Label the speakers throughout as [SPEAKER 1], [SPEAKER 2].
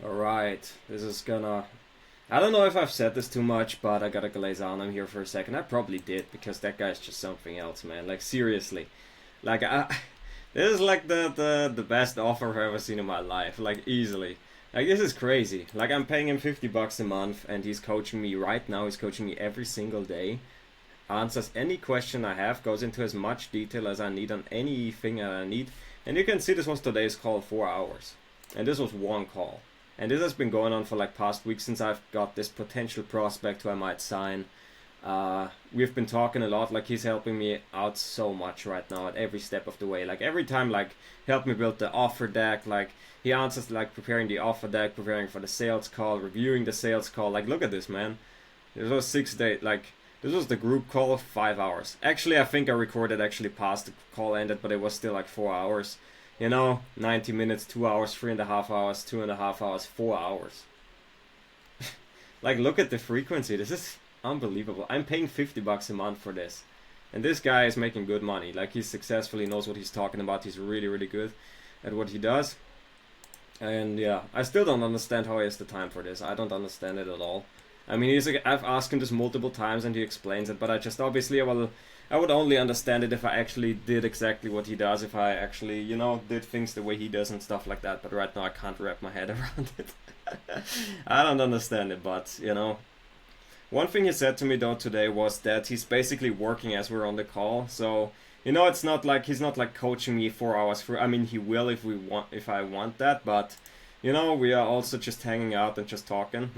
[SPEAKER 1] Alright, this is gonna. I don't know if I've said this too much, but I gotta glaze Anam here for a second. I probably did, because that guy's just something else, man. Like, seriously. Like, this is like the best offer I've ever seen in my life. Like, easily. Like, this is crazy. Like, I'm paying him $50 a month, and he's coaching me right now. He's coaching me every single day. Answers any question I have, goes into as much detail as I need on anything that I need. And you can see this was today's call, 4 hours. And this was one call. And this has been going on for like past weeks since I've got this potential prospect who I might sign. We've been talking a lot. Like, he's helping me out so much right now at every step of the way. Like, every time, like, help me build the offer deck. Like, he answers like preparing the offer deck, preparing for the sales call, reviewing the sales call. Like, look at this, man. This was 6 days. Like, this was the group call, 5 hours. Actually, I think I recorded actually past the call ended, but it was still like 4 hours. 90 minutes, 2 hours, 3.5 hours, 2.5 hours, 4 hours. Like, look at the frequency. This is unbelievable. I'm paying $50 a month for this. And this guy is making good money. Like, he's successful, he knows what he's talking about. He's really, really good at what he does. And yeah, I still don't understand how he has the time for this. I don't understand it at all. I mean, I've asked him this multiple times and he explains it, but I just obviously I would only understand it if I actually did exactly what he does, if I actually, did things the way he does and stuff like that. But right now I can't wrap my head around it. I don't understand it, but, one thing he said to me though today was that he's basically working as we're on the call. So, it's not like he's not like coaching me 4 hours through. I mean, he will if I want that, but we are also just hanging out and just talking,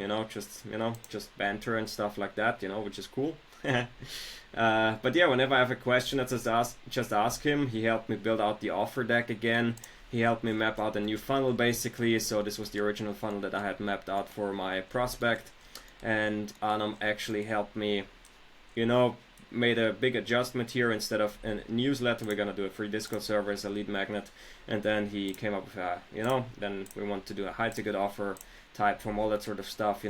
[SPEAKER 1] just banter and stuff like that, which is cool. But yeah, whenever I have a question, I just ask him. He helped me build out the offer deck again. He helped me map out a new funnel basically. So this was the original funnel that I had mapped out for my prospect. And Anam actually helped me, made a big adjustment here. Instead of a newsletter, we're gonna do a free Discord server as a lead magnet. And then he came up with then we want to do a high ticket offer type from all that sort of stuff,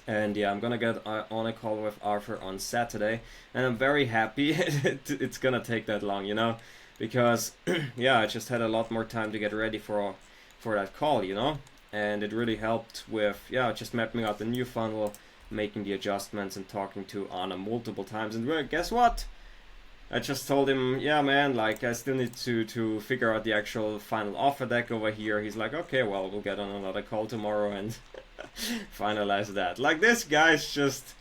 [SPEAKER 1] And yeah, I'm gonna get on a call with Arthur on Saturday, and I'm very happy it's gonna take that long, because yeah, I just had a lot more time to get ready for that call, and it really helped with just mapping out the new funnel, making the adjustments, and talking to Anna multiple times. And well, guess what? I just told him, yeah, man, like, I still need to figure out the actual final offer deck over here. He's like, okay, well, we'll get on another call tomorrow and finalize that. Like, this guy's just,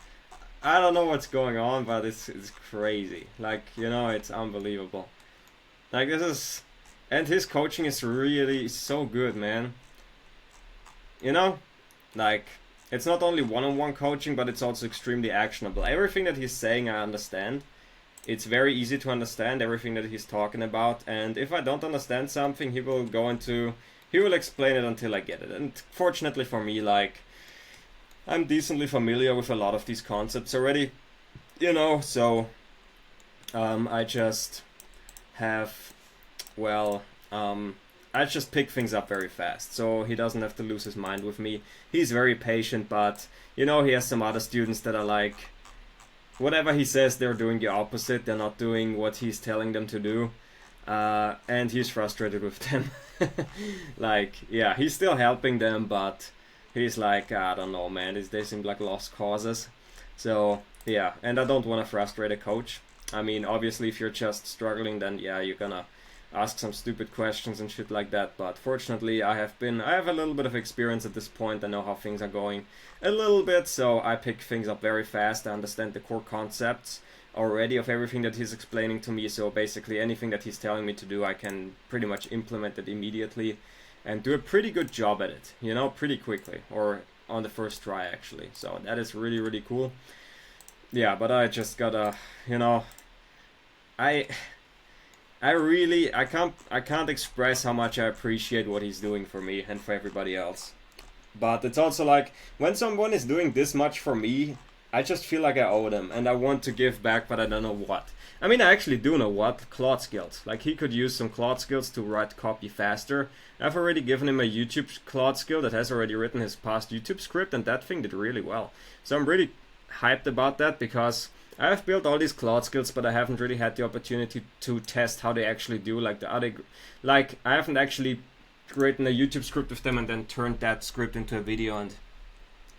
[SPEAKER 1] I don't know what's going on, but it's crazy. Like, it's unbelievable. Like, and his coaching is really so good, man. Like, it's not only one-on-one coaching, but it's also extremely actionable. Everything that he's saying, I understand. It's very easy to understand everything that he's talking about, and if I don't understand something, he will explain it until I get it. And fortunately for me, like, I'm decently familiar with a lot of these concepts already, so I just have, I just pick things up very fast, so he doesn't have to lose his mind with me. He's very patient, but, he has some other students that are like, whatever he says, they're doing the opposite. They're not doing what he's telling them to do. And he's frustrated with them. Like, yeah, he's still helping them, but he's like, I don't know, man. They seem like lost causes. So, yeah, and I don't want to frustrate a coach. I mean, obviously, if you're just struggling, then, yeah, you're gonna ask some stupid questions and shit like that. But fortunately, I have a little bit of experience at this point. I know how things are going a little bit, so I pick things up very fast. I understand the core concepts already of everything that he's explaining to me. So basically, anything that he's telling me to do, I can pretty much implement it immediately and do a pretty good job at it, pretty quickly, or on the first try actually. So that is really, really cool. Yeah, but I just gotta, I can't express how much I appreciate what he's doing for me and for everybody else. But it's also like, when someone is doing this much for me, I just feel like I owe them, and I want to give back, but I don't know what. I mean, I actually do know what. Claude skills. Like, he could use some Claude skills to write copy faster. I've already given him a YouTube Claude skill that has already written his past YouTube script, and that thing did really well. So I'm really hyped about that, because I have built all these Claude skills, but I haven't really had the opportunity to test how they actually do. Like, I haven't actually written a YouTube script with them and then turned that script into a video and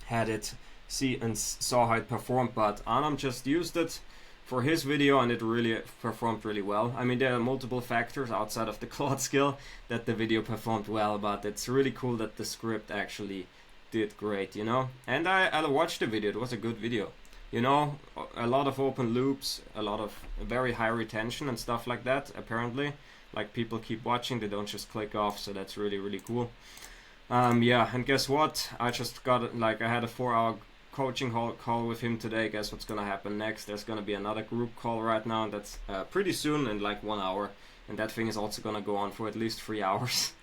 [SPEAKER 1] had it saw how it performed. But Anam just used it for his video and it really performed really well. I mean, there are multiple factors outside of the Claude skill that the video performed well, but it's really cool that the script actually did great, you know. And I watched the video. It was a good video, you know. A lot of open loops, a lot of very high retention and stuff like that, apparently. Like, people keep watching, they don't just click off, so that's really, really cool. Yeah, and guess what? I just got, like, I had a 4-hour coaching call with him today. Guess what's gonna happen next? There's gonna be another group call right now, and that's pretty soon, in like 1 hour. And that thing is also gonna go on for at least 3 hours.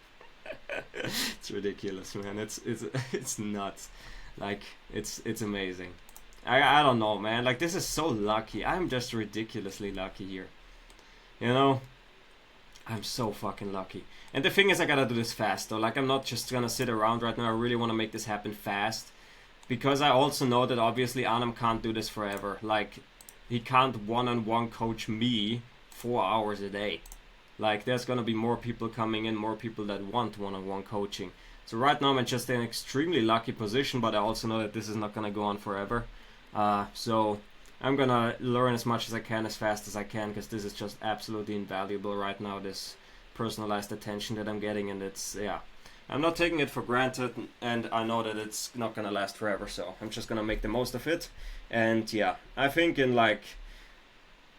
[SPEAKER 1] It's ridiculous, man. It's nuts. Like, it's amazing. I don't know, man. Like, this is so lucky. I'm just ridiculously lucky here. You know? I'm so fucking lucky. And the thing is, I gotta do this fast, though. Like, I'm not just gonna sit around right now. I really want to make this happen fast. Because I also know that obviously Anam can't do this forever. Like, he can't one-on-one coach me 4 hours a day. Like, there's gonna be more people coming in, more people that want one-on-one coaching. So right now I'm just in an extremely lucky position, but I also know that this is not gonna go on forever. So I'm gonna learn as much as I can, as fast as I can, because this is just absolutely invaluable right now, this personalized attention that I'm getting, and it's, yeah. I'm not taking it for granted, and I know that it's not gonna last forever, so I'm just gonna make the most of it. And yeah, I think in like,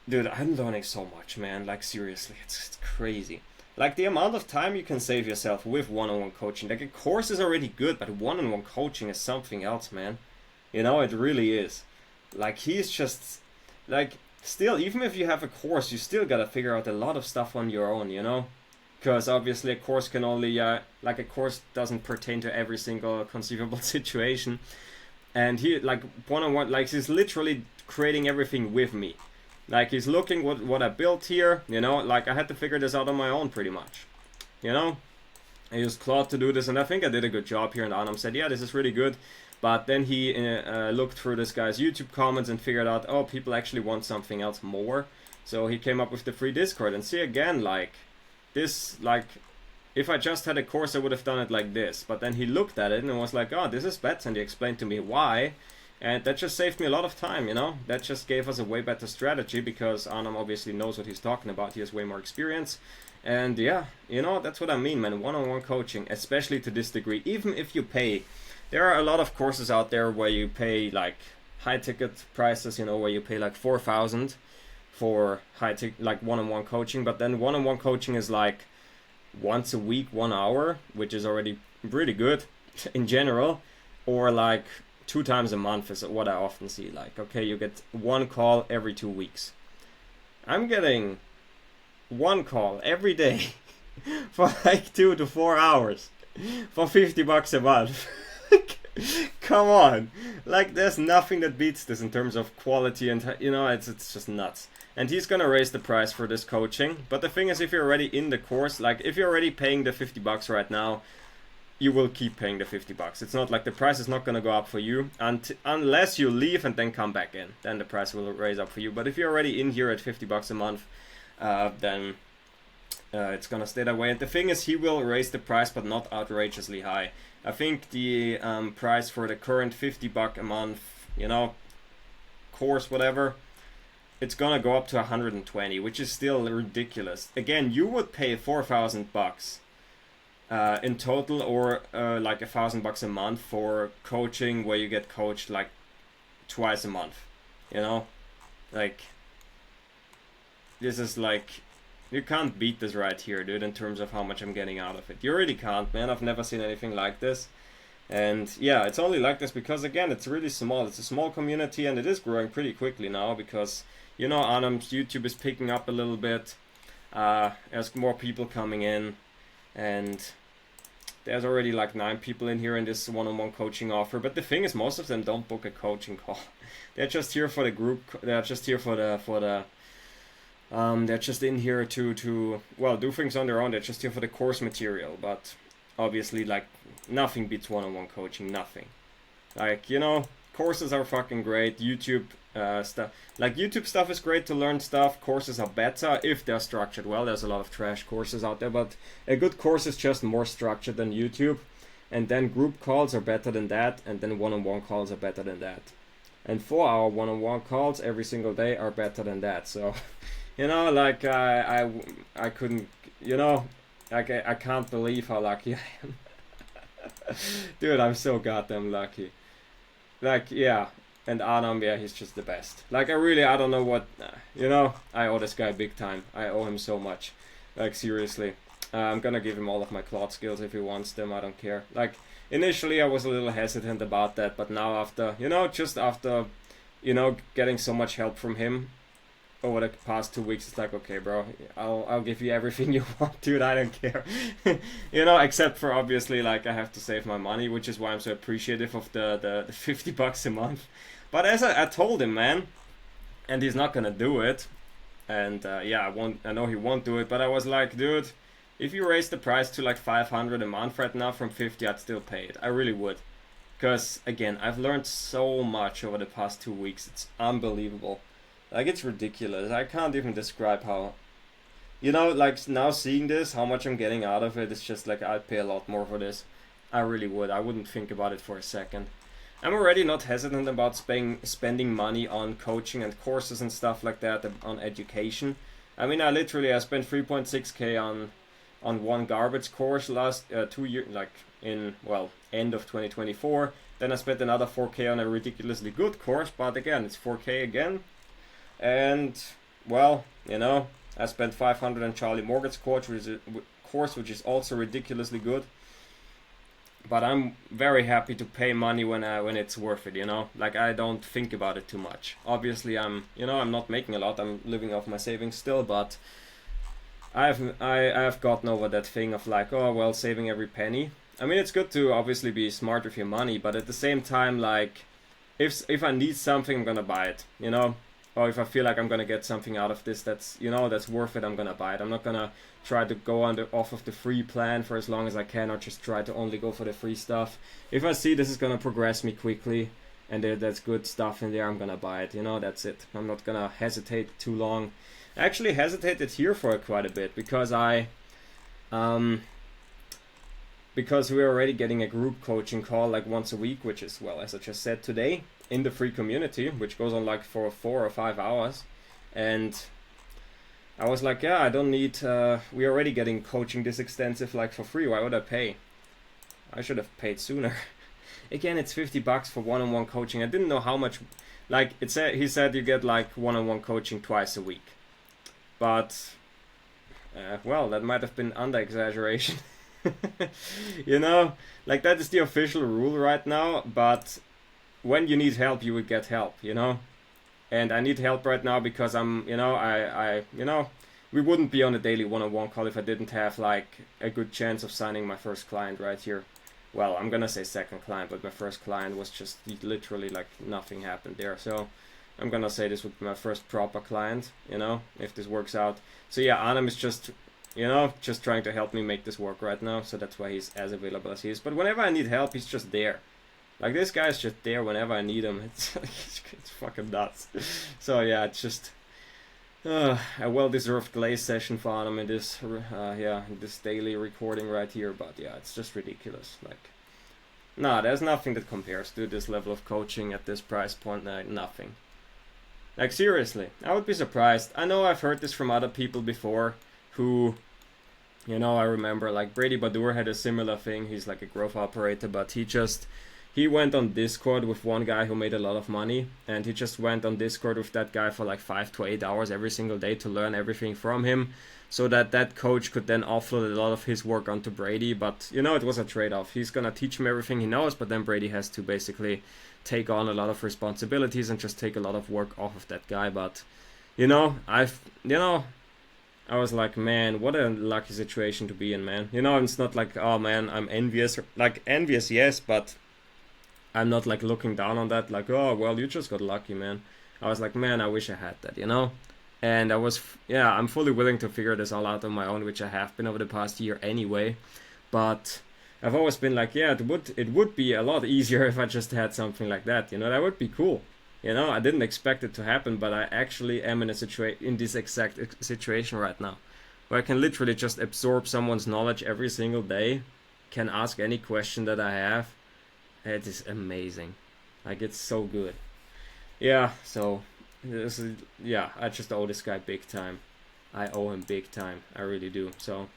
[SPEAKER 1] dude, I'm learning so much, man. Like, seriously, it's crazy. Like, the amount of time you can save yourself with one-on-one coaching. Like, a course is already good, but one-on-one coaching is something else, man. You know, it really is. Like, he's just, like, still, even if you have a course, you still gotta figure out a lot of stuff on your own, you know? Because obviously a course can only, like, a course doesn't pertain to every single conceivable situation. And he, like, one-on-one, like, he's literally creating everything with me. Like, he's looking what I built here, you know? Like, I had to figure this out on my own, pretty much. You know? I used Claude to do this, and I think I did a good job here, and Anam said, yeah, this is really good. But then he looked through this guy's YouTube comments and figured out, oh, people actually want something else more. So he came up with the free Discord. And see, again, like, this, like, if I just had a course, I would have done it like this. But then he looked at it and was like, oh, this is better. And he explained to me why. And that just saved me a lot of time, you know? That just gave us a way better strategy, because Anam obviously knows what he's talking about. He has way more experience. And yeah, you know, that's what I mean, man. One-on-one coaching, especially to this degree. Even if you pay, there are a lot of courses out there where you pay like high ticket prices, you know, where you pay like 4,000 for like one-on-one coaching. But then one-on-one coaching is like once a week, 1 hour, which is already really good in general, or like 2 times a month is what I often see. Like, okay, you get 1 call every 2 weeks. I'm getting 1 call every day for like 2 to 4 hours for $50 a month. Come on, like, there's nothing that beats this in terms of quality, and you know, it's just nuts. And he's gonna raise the price for this coaching. But the thing is, if you're already in the course, like, if you're already paying the $50 right now, you will keep paying the $50. It's not like the price is not gonna go up for you unless you leave and then come back in. Then the price will raise up for you. But if you're already in here at $50 a month, then it's gonna stay that way. And the thing is, he will raise the price, but not outrageously high. I think the price for the current $50 a month, you know, course, whatever, it's gonna go up to 120, which is still ridiculous. Again, you would pay $4,000 in total, or like $1,000 a month for coaching, where you get coached like twice a month. You know, like, this is like, you can't beat this right here, dude, in terms of how much I'm getting out of it. You really can't, man. I've never seen anything like this. And yeah, it's only like this because, again, it's really small. It's a small community, and it is growing pretty quickly now because, you know, Anam's YouTube is picking up a little bit. There's more people coming in, and there's already like 9 people in here in this one-on-one coaching offer. But the thing is, most of them don't book a coaching call. They're just here for the group. They're just here for the they're just in here to well, do things on their own. They're just here for the course material. But obviously, like, nothing beats one-on-one coaching. Nothing. Like, you know, courses are fucking great. YouTube stuff. Like YouTube stuff is great to learn stuff. Courses are better if they're structured well. There's a lot of trash courses out there, but a good course is just more structured than YouTube. And then group calls are better than that, and then one-on-one calls are better than that. And 4-hour one-on-one calls every single day are better than that. So, like I couldn't, like I can't believe how lucky I am. Dude, I'm so goddamn lucky. Like, yeah. And Anam, yeah, he's just the best. Like, I don't know what, I owe this guy big time. I owe him so much. Like, seriously. I'm gonna give him all of my cloud skills if he wants them, I don't care. Like, initially I was a little hesitant about that, but now after, just after, getting so much help from him over the past 2 weeks, it's like, okay, bro, I'll give you everything you want, dude, I don't care. Except for obviously, like, I have to save my money, which is why I'm so appreciative of the $50 a month. But as I told him, man, and he's not gonna do it, and I know he won't do it, but I was like, dude, if you raise the price to like 500 a month right now from 50, I'd still pay it. I really would. Because, again, I've learned so much over the past 2 weeks. It's unbelievable. Like, it's ridiculous. I can't even describe how... like, now seeing this, how much I'm getting out of it, it's just like, I'd pay a lot more for this. I really would. I wouldn't think about it for a second. I'm already not hesitant about spending money on coaching and courses and stuff like that, on education. I mean, I spent 3.6k on one garbage course last 2 years, like end of 2024. Then I spent another 4k on a ridiculously good course, but again, it's 4k again. And, I spent 500 on Charlie Morgan's course, which is also ridiculously good. But I'm very happy to pay money when it's worth it, Like, I don't think about it too much. Obviously, I'm not making a lot. I'm living off my savings still, but I've gotten over that thing of like, oh, well, saving every penny. I mean, it's good to obviously be smart with your money, but at the same time, like, if I need something, I'm gonna buy it, Or if I feel like I'm gonna get something out of this that's worth it, I'm gonna buy it. I'm not gonna try to go off of the free plan for as long as I can, or just try to only go for the free stuff. If I see this is gonna progress me quickly and there's good stuff in there, I'm gonna buy it. That's it. I'm not gonna hesitate too long. I actually hesitated here for quite a bit because because we're already getting a group coaching call like once a week, which is, well, as I just said today, in the free community, which goes on like for 4 or 5 hours. And I was like, yeah, I don't need, we're already getting coaching this extensive like for free. Why would I pay? I should have paid sooner. Again, it's $50 for one-on-one coaching. I didn't know how much, like he said you get like one-on-one coaching twice a week. But, well, that might have been under-exaggeration. Like, that is the official rule right now, but when you need help, you would get help, And I need help right now because I'm, we wouldn't be on a daily one-on-one call if I didn't have, like, a good chance of signing my first client right here. Well, I'm gonna say second client, but my first client was just literally, like, nothing happened there, so... I'm gonna say this would be my first proper client, if this works out. So yeah, Anam is just, just trying to help me make this work right now. So that's why he's as available as he is. But whenever I need help, he's just there. Like, this guy's just there whenever I need him. It's fucking nuts. So yeah, it's just a well-deserved glaze session for Anam in this, this daily recording right here. But yeah, it's just ridiculous. Like, nah, there's nothing that compares to this level of coaching at this price point. Nothing. Like, seriously, I would be surprised. I know I've heard this from other people before who, I remember, like, Brady Badur had a similar thing. He's like a growth operator, but he went on Discord with one guy who made a lot of money, and he just went on Discord with that guy for like 5 to 8 hours every single day to learn everything from him, so that coach could then offload a lot of his work onto Brady. But, it was a trade-off. He's gonna teach him everything he knows, but then Brady has to basically take on a lot of responsibilities and just take a lot of work off of that guy. But I was like, man, what a lucky situation to be in, man. It's not like, oh man, I'm envious. Like, envious, yes, but I'm not like looking down on that, like, oh well, you just got lucky, man. I was like, man, I wish I had that, and I'm fully willing to figure this all out on my own, which I have been over the past year anyway. But I've always been like, yeah, it would be a lot easier if I just had something like that, that would be cool. You know, I didn't expect it to happen, but I actually am in in this exact situation right now, where I can literally just absorb someone's knowledge every single day, can ask any question that I have. It is amazing. Like, it's so good. Yeah, so yeah, I just owe this guy big time. I owe him big time. I really do. So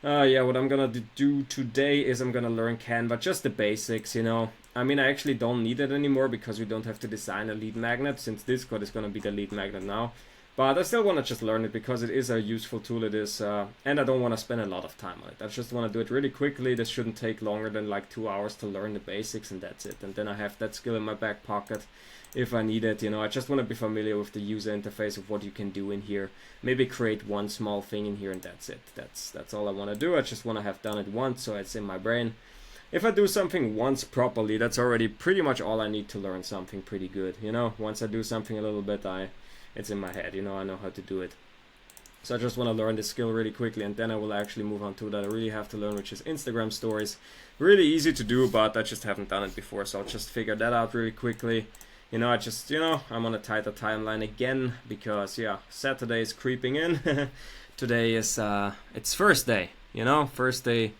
[SPEAKER 1] yeah, what I'm gonna do today is I'm gonna learn Canva, just the basics, you know. I mean, I actually don't need it anymore because we don't have to design a lead magnet, since Discord is gonna be the lead magnet now. But I still want to just learn it because it is a useful tool. It is, and I don't want to spend a lot of time on it. I just want to do it really quickly. This shouldn't take longer than like 2 hours to learn the basics, and that's it. And then I have that skill in my back pocket if I need it. You know, I just want to be familiar with the user interface of what you can do in here. Maybe create one small thing in here, and that's it. That's all I want to do. I just want to have done it once, so it's in my brain. If I do something once properly, that's already pretty much all I need to learn something pretty good. You know, once I do something a little bit, it's in my head, you know, I know how to do it. So I just want to learn this skill really quickly, and then I will actually move on to that I really have to learn, which is Instagram stories. Really easy to do, but I just haven't done it before, so I'll just figure that out really quickly. You know, I'm on a tighter timeline again, because, yeah, Saturday is creeping in. Today is, it's first day, you know, first day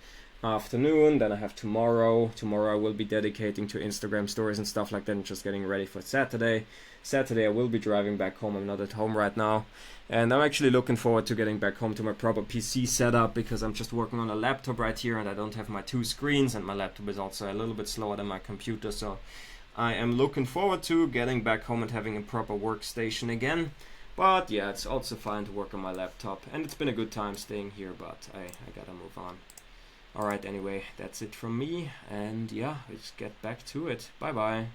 [SPEAKER 1] afternoon, then I have tomorrow. Tomorrow I will be dedicating to Instagram stories and stuff like that, and just getting ready for Saturday. Saturday I will be driving back home. I'm not at home right now, and I'm actually looking forward to getting back home to my proper PC setup, because I'm just working on a laptop right here, and I don't have my 2 screens, and my laptop is also a little bit slower than my computer, so I am looking forward to getting back home and having a proper workstation again. But yeah, it's also fine to work on my laptop, and it's been a good time staying here, but I gotta move on. Alright, anyway, that's it from me, and yeah, let's get back to it. Bye bye.